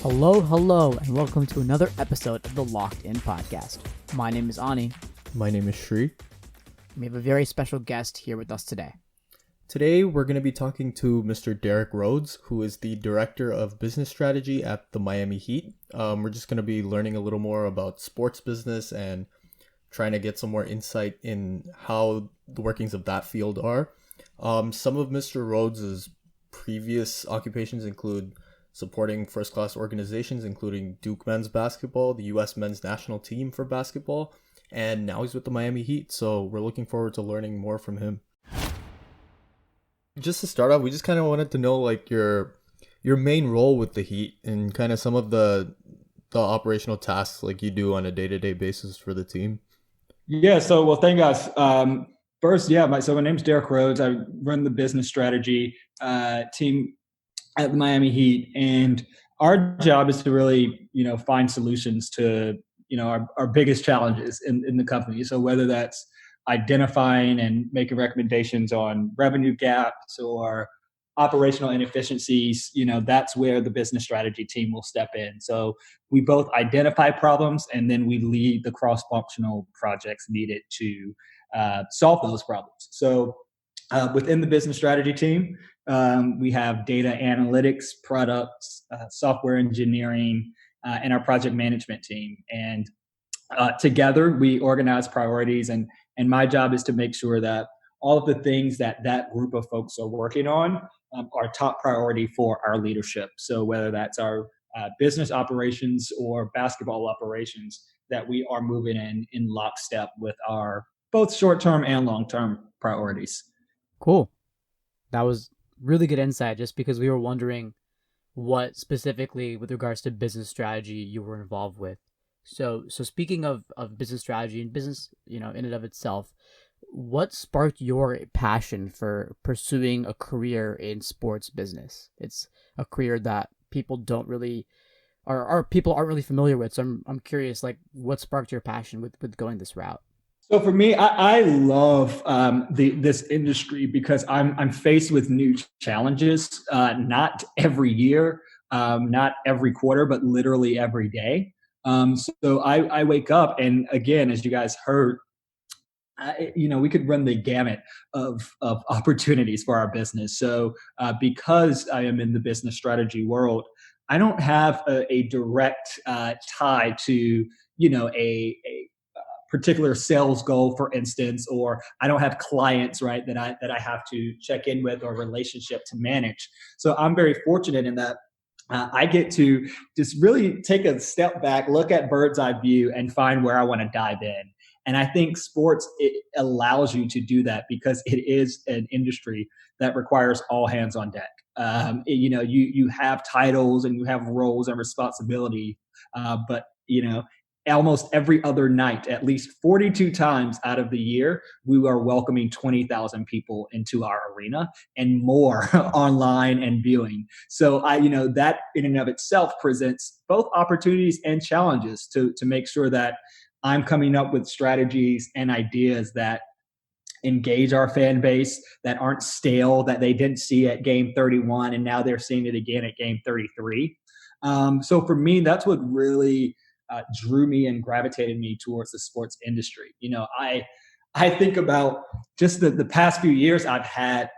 Hello, and welcome to another episode of the Locked In Podcast. My name is Ani. My name is Shri. We have a very special guest here with us today. Today, we're going to be talking to Mr. Derek Rhodes, who is the Director of Business Strategy at the Miami Heat. We're just going to be learning a little more about sports business and trying to get some more insight in how the workings of that field are. Some of Mr. Rhodes' previous occupations include supporting first-class organizations, including Duke men's basketball, the U.S. men's national team for basketball, and now he's with the Miami Heat, so we're looking forward to learning more from him. Just to start off, we just kind of wanted to know like your main role with the Heat and kind of some of the operational tasks like you do on a day-to-day basis for the team. Yeah, well, thank you guys. First, my name's Derek Rhodes. I run the business strategy team at the Miami Heat, and our job is to really, find solutions to, our biggest challenges in the company. So whether that's identifying and making recommendations on revenue gaps or operational inefficiencies, that's where the business strategy team will step in. So we both identify problems and then we lead the cross-functional projects needed to solve those problems. So within the business strategy team, we have data analytics, products, software engineering, and our project management team. And together we organize priorities, and my job is to make sure that all of the things that group of folks are working on are top priority for our leadership. So whether that's our business operations or basketball operations, that we are moving in lockstep with our both short-term and long-term priorities. Cool. That was really good insight, just because we were wondering what specifically with regards to business strategy you were involved with. So speaking of business strategy and business, in and of itself, what sparked your passion for pursuing a career in sports business? It's a career that people don't really, or people aren't really familiar with. So I'm curious, like, what sparked your passion with going this route? So for me, I love this industry because I'm faced with new challenges, not every year, not every quarter, but literally every day. So I wake up, and again, as you guys heard, we could run the gamut of opportunities for our business. So because I am in the business strategy world, I don't have a direct tie to a particular sales goal, for instance, or I don't have clients, right, that I have to check in with or relationship to manage. So I'm very fortunate in that I get to just really take a step back, look at bird's eye view, and find where I want to dive in. And I think sports, it allows you to do that because it is an industry that requires all hands on deck. You have titles and you have roles and responsibility, but almost every other night, at least 42 times out of the year, we are welcoming 20,000 people into our arena and more online and viewing. So that in and of itself presents both opportunities and challenges to make sure that I'm coming up with strategies and ideas that engage our fan base, that aren't stale, that they didn't see at game 31 and now they're seeing it again at game 33. So for me, that's what really drew me and gravitated me towards the sports industry. I think about just the past few years I've had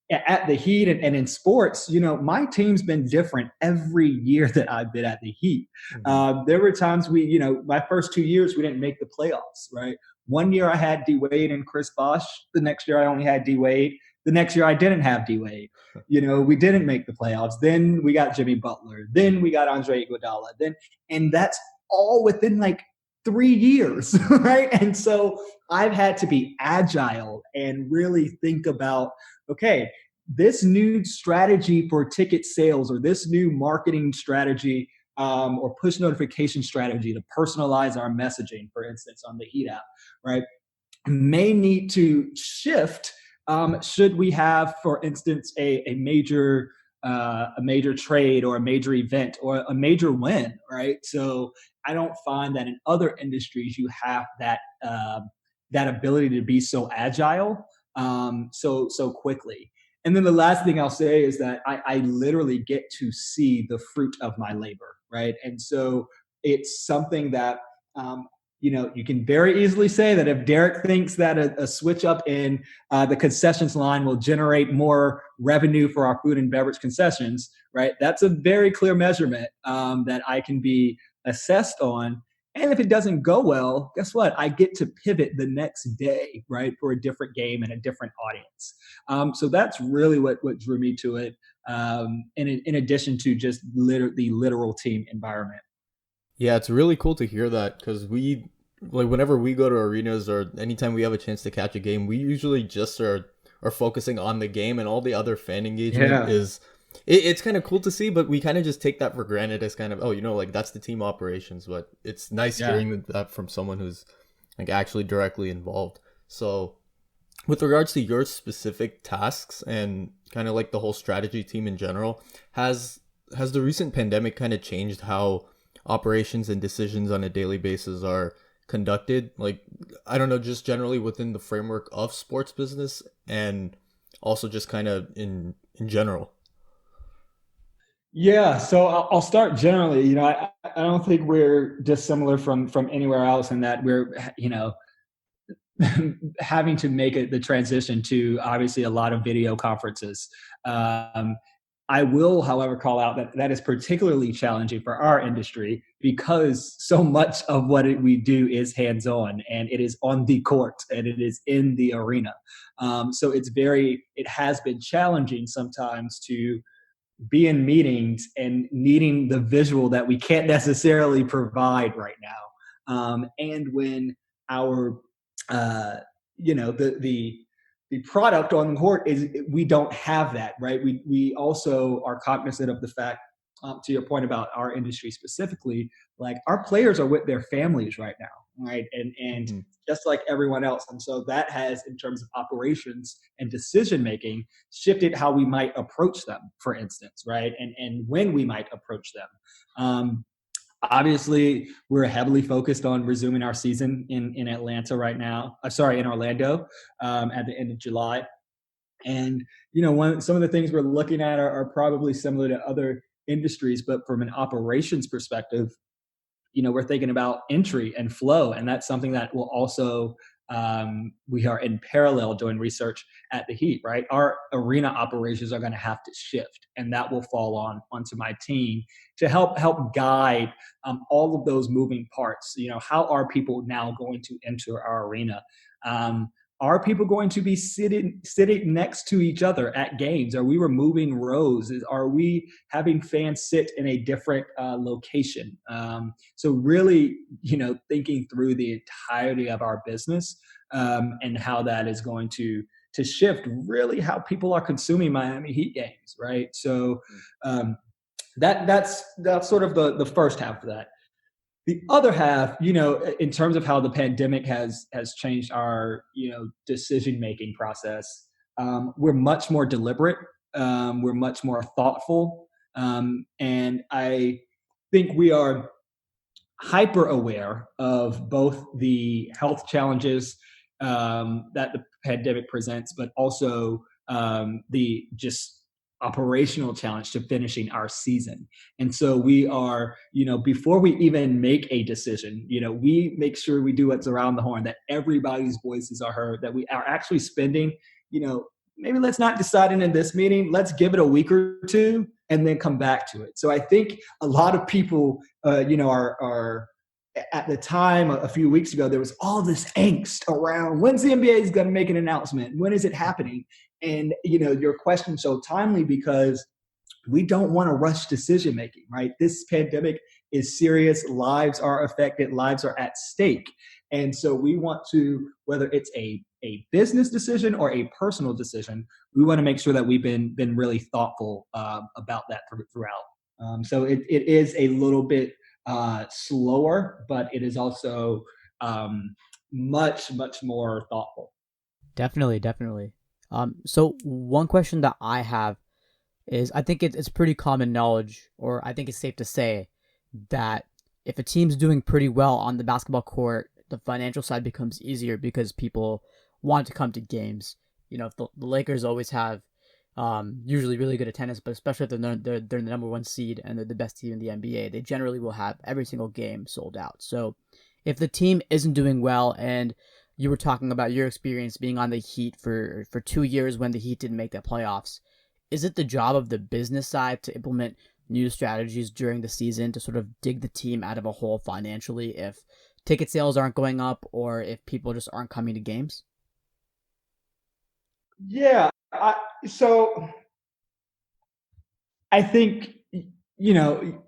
at the Heat and in sports. My team's been different every year that I've been at the Heat. There were times my first 2 years we didn't make the playoffs, right? One year I had D Wade and Chris Bosh. The next year I only had D Wade. The next year I didn't have D Wade. We didn't make the playoffs. Then we got Jimmy Butler. Then we got Andre Iguodala. And that's all within like 3 years, right? And so I've had to be agile and really think about, okay, this new strategy for ticket sales or this new marketing strategy or push notification strategy to personalize our messaging, for instance, on the Heat app, right, may need to shift should we have, for instance, a major trade or a major event or a major win, right? So I don't find that in other industries you have that ability to be so agile so quickly. And then the last thing I'll say is that I literally get to see the fruit of my labor, right? And so it's something that you can very easily say that if Derek thinks that a switch up in the concessions line will generate more revenue for our food and beverage concessions, right? That's a very clear measurement that I can be assessed on. And if it doesn't go well, guess what? I get to pivot the next day, right, for a different game and a different audience. So that's really what drew me to it. In addition to just the literal team environment. Yeah, it's really cool to hear that because like whenever we go to arenas or anytime we have a chance to catch a game, we usually just are focusing on the game, and all the other fan engagement Yeah. is it's kind of cool to see, but we kind of just take that for granted as kind of, oh, like that's the team operations, but it's nice Yeah. hearing that from someone who's like actually directly involved. So with regards to your specific tasks and kind of like the whole strategy team in general, has the recent pandemic kind of changed how operations and decisions on a daily basis are conducted? Like, I don't know, just generally within the framework of sports business and also just kind of in general. Yeah, so I'll start generally. I don't think we're dissimilar from anywhere else in that we're having to make the transition to obviously a lot of video conferences. Um, I will, however, call out that that is particularly challenging for our industry because so much of what we do is hands-on and it is on the court and it is in the arena. So it has been challenging sometimes to be in meetings and needing the visual that we can't necessarily provide right now. And when our, the product on the court is, we don't have that, right? We also are cognizant of the fact, to your point about our industry specifically, like our players are with their families right now, right? And Hmm. just like everyone else. And so that has, in terms of operations and decision making, shifted how we might approach them, for instance, right? And when we might approach them. Obviously, we're heavily focused on resuming our season in Atlanta right now. Sorry, in Orlando at the end of July. And some of the things we're looking at are probably similar to other industries, but from an operations perspective, we're thinking about entry and flow, and that's something that will also we are in parallel doing research at the Heat. Right, our arena operations are going to have to shift, and that will fall onto my team to help guide all of those moving parts. How are people now going to enter our arena? Um, are people going to be sitting next to each other at games? Are we removing rows? Are we having fans sit in a different location? So really, thinking through the entirety of our business and how that is going to shift really how people are consuming Miami Heat games, right? So um, that's sort of the first half of that. The other half, in terms of how the pandemic has changed our decision making process, we're much more deliberate, we're much more thoughtful, and I think we are hyper aware of both the health challenges that the pandemic presents, but also the just operational challenge to finishing our season. And so we are, before we even make a decision, we make sure we do what's around the horn, that everybody's voices are heard, that we are actually spending, maybe let's not decide it in this meeting, let's give it a week or two and then come back to it. So I think a lot of people are at the time a few weeks ago, there was all this angst around when's the NBA is going to make an announcement? When is it happening? And, your question so timely because we don't want to rush decision making, right? This pandemic is serious. Lives are affected. Lives are at stake. And so we want to, whether it's a business decision or a personal decision, we want to make sure that we've been really thoughtful about that throughout. So it is a little bit slower, but it is also much, much more thoughtful. Definitely, definitely. So one question that I have is, I think it's pretty common knowledge, or I think it's safe to say that if a team's doing pretty well on the basketball court, the financial side becomes easier because people want to come to games. If the Lakers always have usually really good at tennis, but especially if they're the number one seed and they're the best team in the NBA, they generally will have every single game sold out. So if the team isn't doing well, and you were talking about your experience being on the Heat for 2 years when the Heat didn't make the playoffs, is it the job of the business side to implement new strategies during the season to sort of dig the team out of a hole financially if ticket sales aren't going up or if people just aren't coming to games? Yeah. So I think, you know,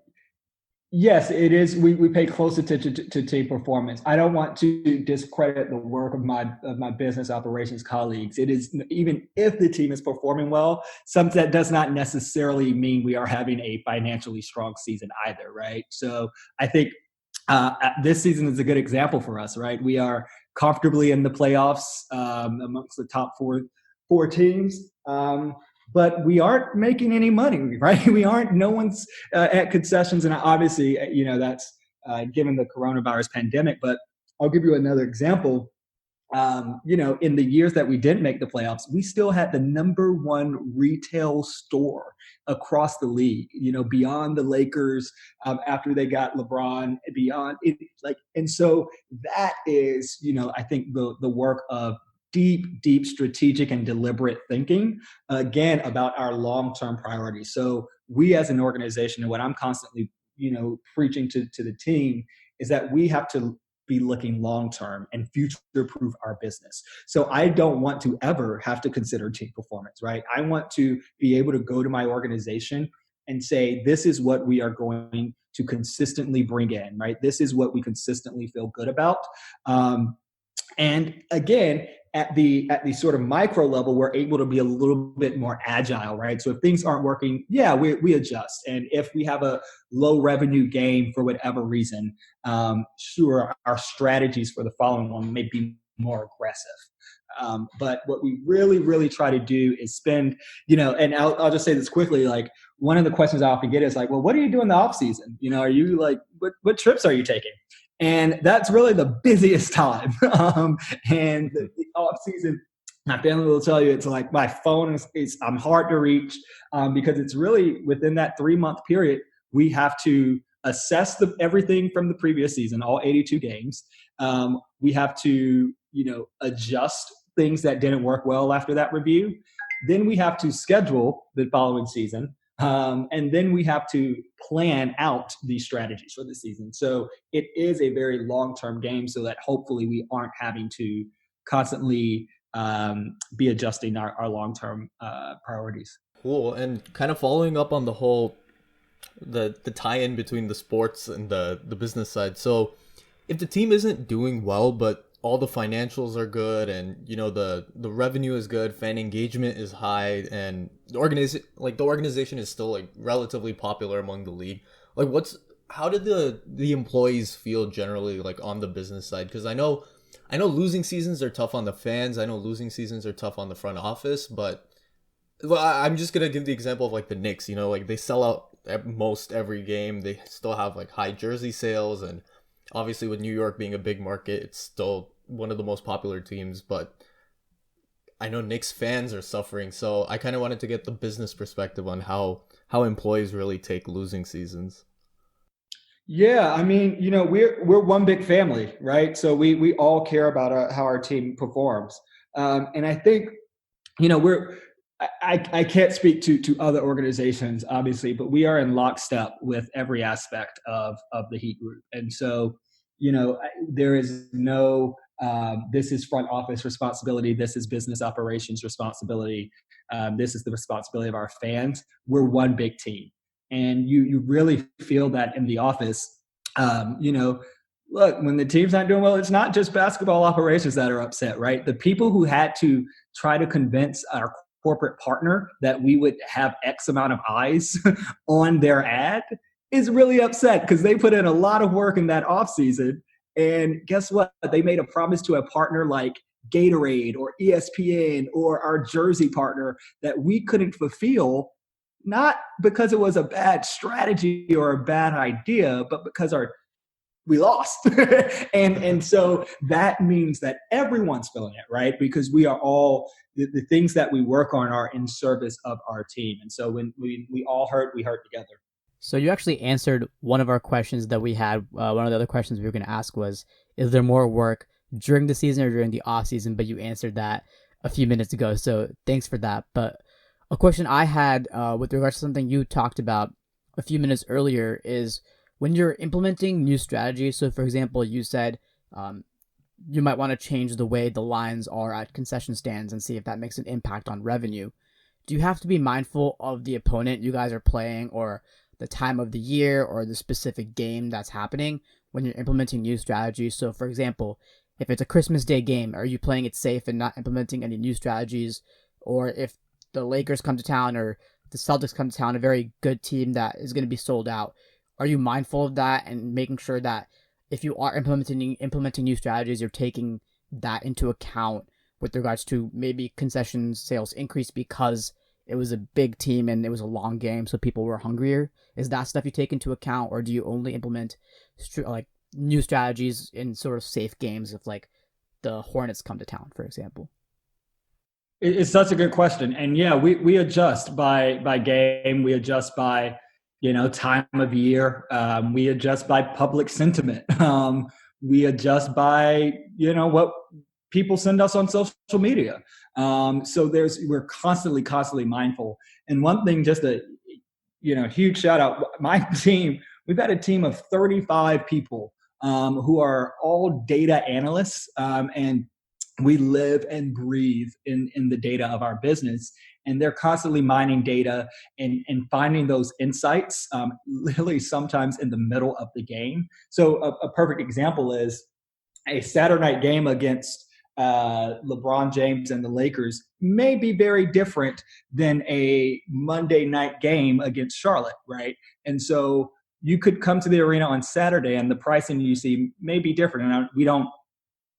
yes, it is. We pay close attention to team performance. I don't want to discredit the work of my business operations colleagues. It is, even if the team is performing well, some that does not necessarily mean we are having a financially strong season either, right? So I think this season is a good example for us, right? We are comfortably in the playoffs, amongst the top four teams. But we aren't making any money, right? We aren't. No one's at concessions, and obviously, that's given the coronavirus pandemic. But I'll give you another example. In the years that we didn't make the playoffs, we still had the number one retail store across the league. Beyond the Lakers, after they got LeBron, beyond it, and so that is, I think the work of deep strategic and deliberate thinking, again, about our long-term priorities. So we as an organization, and what I'm constantly preaching to the team, is that we have to be looking long term and future proof our business. So I don't want to ever have to consider team performance, right? I want to be able to go to my organization and say, this is what we are going to consistently bring in, right? This is what we consistently feel good about. And again, at the sort of micro level, we're able to be a little bit more agile, right? So if things aren't working, yeah, we adjust. And if we have a low revenue game for whatever reason, sure, our strategies for the following one may be more aggressive. But what we really try to do is spend, and I'll just say this quickly, like, one of the questions I often get is like, well, what do you do in the off season? Are you like, what trips are you taking? And that's really the busiest time. And the off season, my family will tell you, it's like my phone is I'm hard to reach, because it's really within that 3 month period. We have to assess everything from the previous season, all 82 games. We have to adjust things that didn't work well after that review. Then we have to schedule the following season. And then we have to plan out these strategies for the season. So it is a very long-term game, so that hopefully we aren't having to constantly be adjusting our long-term priorities. Cool. And kind of following up on the whole the tie-in between the sports and the business side. So if the team isn't doing well, but all the financials are good, and the revenue is good, fan engagement is high, and the organization is still like relatively popular among the league, like how did the employees feel generally, like, on the business side? Because I know losing seasons are tough on the fans, I know losing seasons are tough on the front office, but well, I'm just gonna give the example of like the Knicks. Like, they sell out at most every game. They still have like high jersey sales, and obviously with New York being a big market, it's still one of the most popular teams. But I know Knicks fans are suffering, so I kind of wanted to get the business perspective on how employees really take losing seasons. Yeah, I mean, we're one big family, right? So we all care about how our team performs, and I think we're. I can't speak to other organizations, obviously, but we are in lockstep with every aspect of the Heat Group, and so there is no this is front office responsibility, this is business operations responsibility, this is the responsibility of our fans. We're one big team, and you really feel that in the office. Look, when the team's not doing well, it's not just basketball operations that are upset, right? The people who had to try to convince our corporate partner that we would have X amount of eyes on their ad is really upset, because they put in a lot of work in that off season. And guess what? They made a promise to a partner like Gatorade or ESPN or our jersey partner that we couldn't fulfill, not because it was a bad strategy or a bad idea, but because we lost. And so that means that everyone's feeling it, right? Because we are all the things that we work on are in service of our team. And so when we all hurt, we hurt together. So you actually answered one of our questions that we had. One of the other questions we were going to ask was, is there more work during the season or during the off season? But you answered that a few minutes ago. So thanks for that. But a question I had with regards to something you talked about a few minutes earlier is when you're implementing new strategies. So for example, you said you might want to change the way the lines are at concession stands and see if that makes an impact on revenue. Do you have to be mindful of the opponent you guys are playing or the time of the year or the specific game that's happening when you're implementing new strategies? So for example, if it's a Christmas Day game, are you playing it safe and not implementing any new strategies? Or if the Lakers come to town or the Celtics come to town, a very good team that is going to be sold out, are you mindful of that and making sure that if you are implementing new strategies, you're taking that into account with regards to maybe concession sales increase because it was a big team and it was a long game, so people were hungrier? Is that stuff you take into account, or do you only implement like new strategies in sort of safe games if like the Hornets come to town, for example? It's such a good question, and yeah, we adjust by game. We adjust by time of year. We adjust by public sentiment. We adjust by what people send us on social media. So we're constantly mindful. And one thing, just a huge shout out, my team. We've got a team of 35 people who are all data analysts, and we live and breathe in the data of our business, and they're constantly mining data and finding those insights, literally sometimes in the middle of the game. So a perfect example is a Saturday night game against LeBron James and the Lakers may be very different than a Monday night game against Charlotte, right? And so you could come to the arena on Saturday and the pricing you see may be different. And we don't,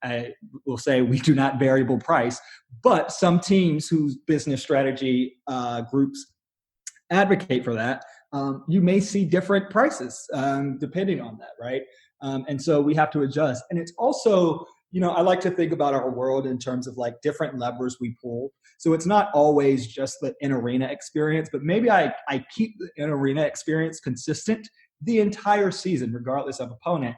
I will say we do not variable price, but some teams whose business strategy groups advocate for that, you may see different prices depending on that, right? And so we have to adjust. And it's also, I like to think about our world in terms of like different levers we pull. So it's not always just the in-arena experience, but maybe I keep the in-arena experience consistent the entire season, regardless of opponent.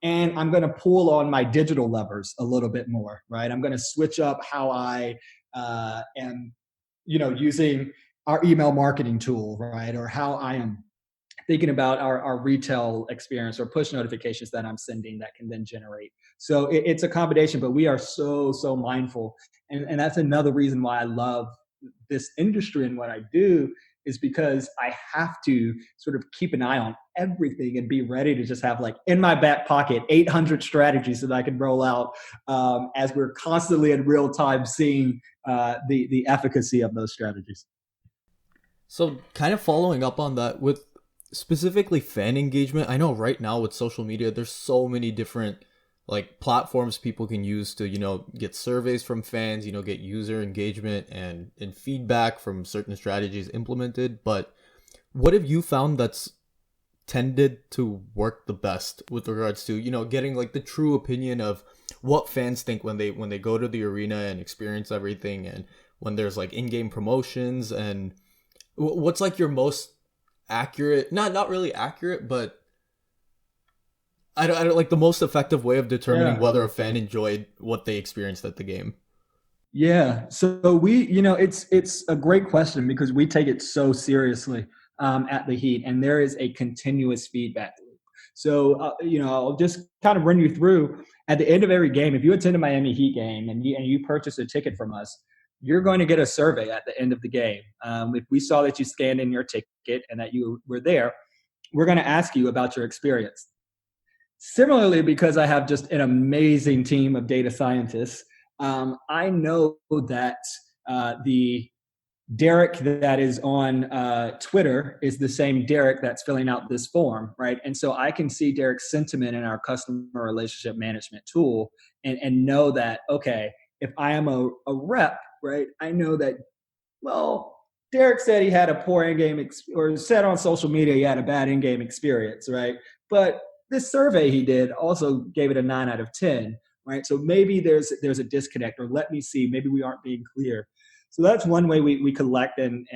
And I'm going to pull on my digital levers a little bit more, right? I'm going to switch up how I am, using our email marketing tool, right? Or how I am thinking about our retail experience or push notifications that I'm sending that can then generate. So it's a combination, but we are so mindful. And that's another reason why I love this industry and what I do, is because I have to sort of keep an eye on everything and be ready to just have like in my back pocket 800 strategies that I can roll out as we're constantly in real time seeing the efficacy of those strategies. So, kind of following up on that, with specifically fan engagement, I know right now with social media, there's so many different like platforms people can use to, get surveys from fans, get user engagement and feedback from certain strategies implemented. But what have you found that's tended to work the best with regards to, getting like the true opinion of what fans think when they go to the arena and experience everything, and when there's like in-game promotions, and what's like your most accurate, not really accurate, but I don't like the most effective way of determining whether a fan enjoyed what they experienced at the game? Yeah. So it's a great question because we take it so seriously at the Heat, and there is a continuous feedback loop. So I'll just kind of run you through at the end of every game. If you attend a Miami Heat game and you purchase a ticket from us, you're going to get a survey at the end of the game. If we saw that you scanned in your ticket and that you were there, we're going to ask you about your experience. Similarly, because I have just an amazing team of data scientists, I know that the Derek that is on Twitter is the same Derek that's filling out this form, right? And so I can see Derek's sentiment in our customer relationship management tool and know that, okay, if I am a rep, right, I know that, well, Derek said he had a poor in-game or said on social media he had a bad in-game experience, right? But this survey he did also gave it a 9 out of 10, right? So maybe there's a disconnect, or let me see, maybe we aren't being clear. So that's one way we collect and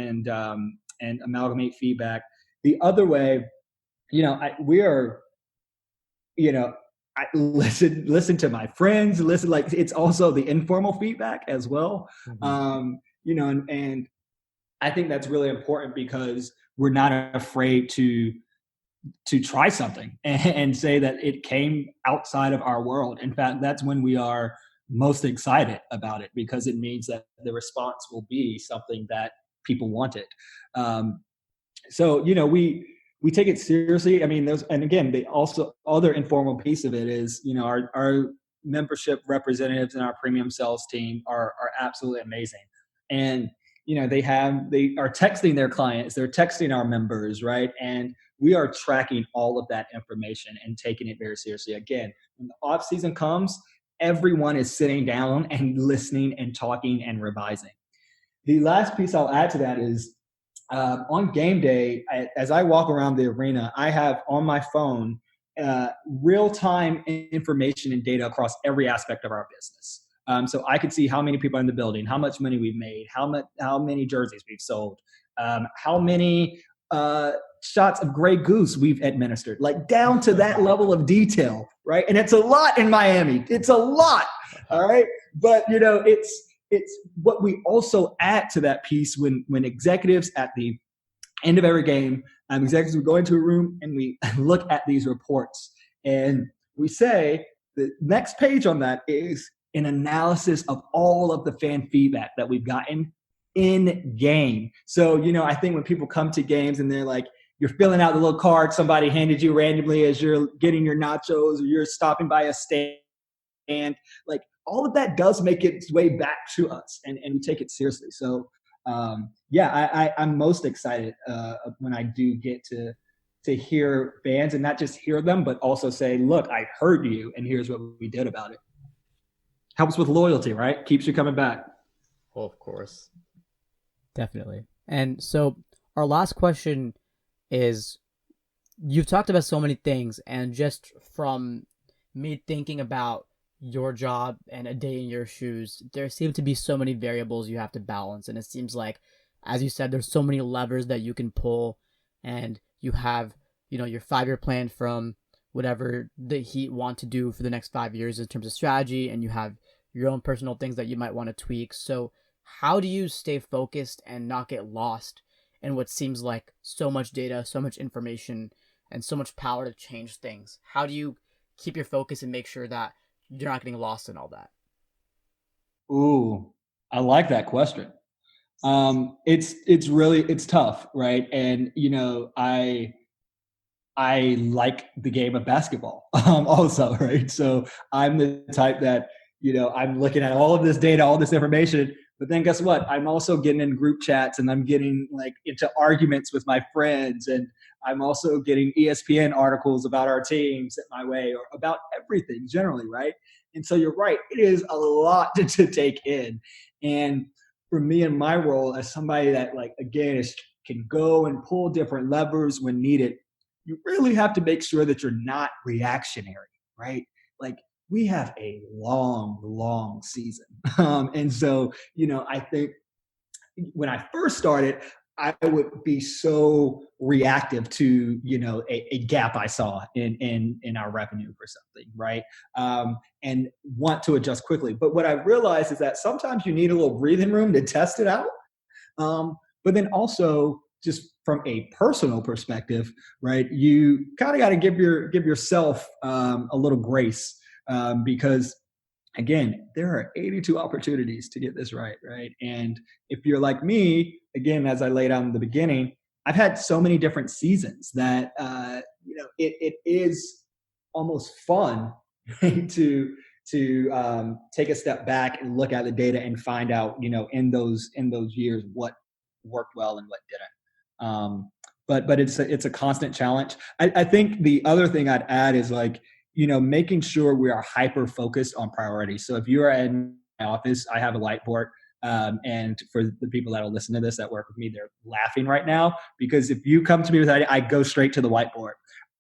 amalgamate feedback. The other way, we are, I listen to my friends, listen, like it's also the informal feedback as well. Mm-hmm. And I think that's really important because we're not afraid to try something and say that it came outside of our world. In fact, that's when we are most excited about it, because it means that the response will be something that people wanted. Um, so we take it seriously. I mean, and again, the also other informal piece of it is, our membership representatives and our premium sales team are absolutely amazing. And they are texting their clients, they're texting our members, right? And we are tracking all of that information and taking it very seriously. Again, when the off season comes, everyone is sitting down and listening and talking and revising. The last piece I'll add to that is, on game day, as I walk around the arena, I have on my phone real-time information and data across every aspect of our business. So I could see how many people are in the building, how much money we've made, how many jerseys we've sold, how many shots of Grey Goose we've administered, like down to that level of detail, right? And it's a lot in Miami. It's a lot, all right? But, it's what we also add to that piece when executives at the end of every game, executives will go into a room and we look at these reports and we say the next page on that is an analysis of all of the fan feedback that we've gotten in game. So, I think when people come to games and they're like, you're filling out the little card somebody handed you randomly as you're getting your nachos, or you're stopping by a stand, like all of that does make its way back to us, and we take it seriously. So I'm most excited when I do get to hear fans, and not just hear them, but also say, look, I heard you and here's what we did about it. Helps with loyalty, right? Keeps you coming back. Oh, of course. Definitely. And so our last question is, you've talked about so many things, and just from me thinking about your job and a day in your shoes, there seem to be so many variables you have to balance. And it seems like, as you said, there's so many levers that you can pull, and you have, your 5-year plan from whatever the Heat want to do for the next 5 years in terms of strategy, and you have your own personal things that you might want to tweak. So how do you stay focused and not get lost in what seems like so much data, so much information, and so much power to change things? How do you keep your focus and make sure that you're not getting lost in all that? Ooh, I like that question. It's tough, right? And I like the game of basketball also, right? So I'm the type that, I'm looking at all of this data, all this information, but then guess what? I'm also getting in group chats and I'm getting like into arguments with my friends, and I'm also getting ESPN articles about our team sent my way, or about everything generally, right? And so you're right, it is a lot to take in. And for me in my role as somebody that, like, again, can go and pull different levers when needed, you really have to make sure that you're not reactionary, right? Like, we have a long, long season. And so, I think when I first started, I would be so reactive to, a gap I saw in our revenue for something, right? And want to adjust quickly. But what I realized is that sometimes you need a little breathing room to test it out. But then also, just from a personal perspective, right? You kind of got to give yourself a little grace, because again, there are 82 opportunities to get this right, right? And if you're like me, again, as I laid out in the beginning, I've had so many different seasons that it is almost fun to take a step back and look at the data and find out, in those years, what worked well and what didn't. But it's a constant challenge. I think the other thing I'd add is, like, making sure we are hyper focused on priorities. So if you are in my office, I have a whiteboard. And for the people that will listen to this that work with me, they're laughing right now, because if you come to me with an idea, I go straight to the whiteboard.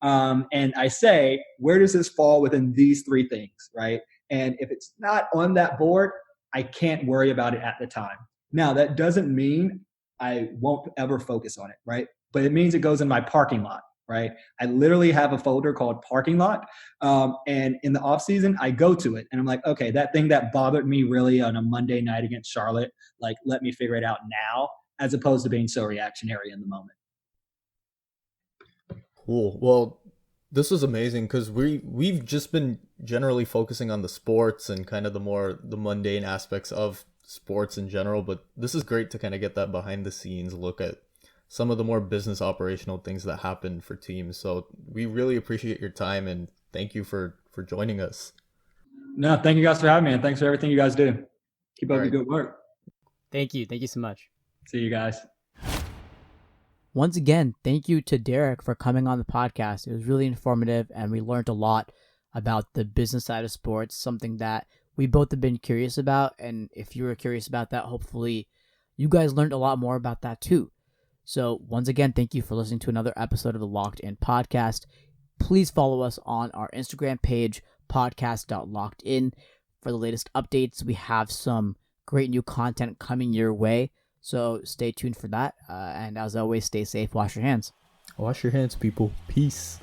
and I say, where does this fall within these three things, right? And if it's not on that board, I can't worry about it at the time. Now, that doesn't mean I won't ever focus on it, right? But it means it goes in my parking lot, right? I literally have a folder called parking lot. And in the off season, I go to it and I'm like, okay, that thing that bothered me really on a Monday night against Charlotte, like, let me figure it out now, as opposed to being so reactionary in the moment. Cool. Well, this was amazing because we've just been generally focusing on the sports and kind of the mundane aspects of sports in general, but this is great to kind of get that behind the scenes look at some of the more business operational things that happen for teams. So we really appreciate your time and thank you for joining us. No, thank you guys for having me, and thanks for everything you guys do. Keep All up the right. good work. Thank you. Thank you so much. See you guys. Once again, thank you to Derek for coming on the podcast. It was really informative, and we learned a lot about the business side of sports, something that we both have been curious about. And if you were curious about that, hopefully you guys learned a lot more about that too. So once again, thank you for listening to another episode of the Locked In podcast. Please follow us on our Instagram page, podcast.lockedin, for the latest updates. We have some great new content coming your way. So stay tuned for that. And as always, stay safe. Wash your hands. Wash your hands, people. Peace.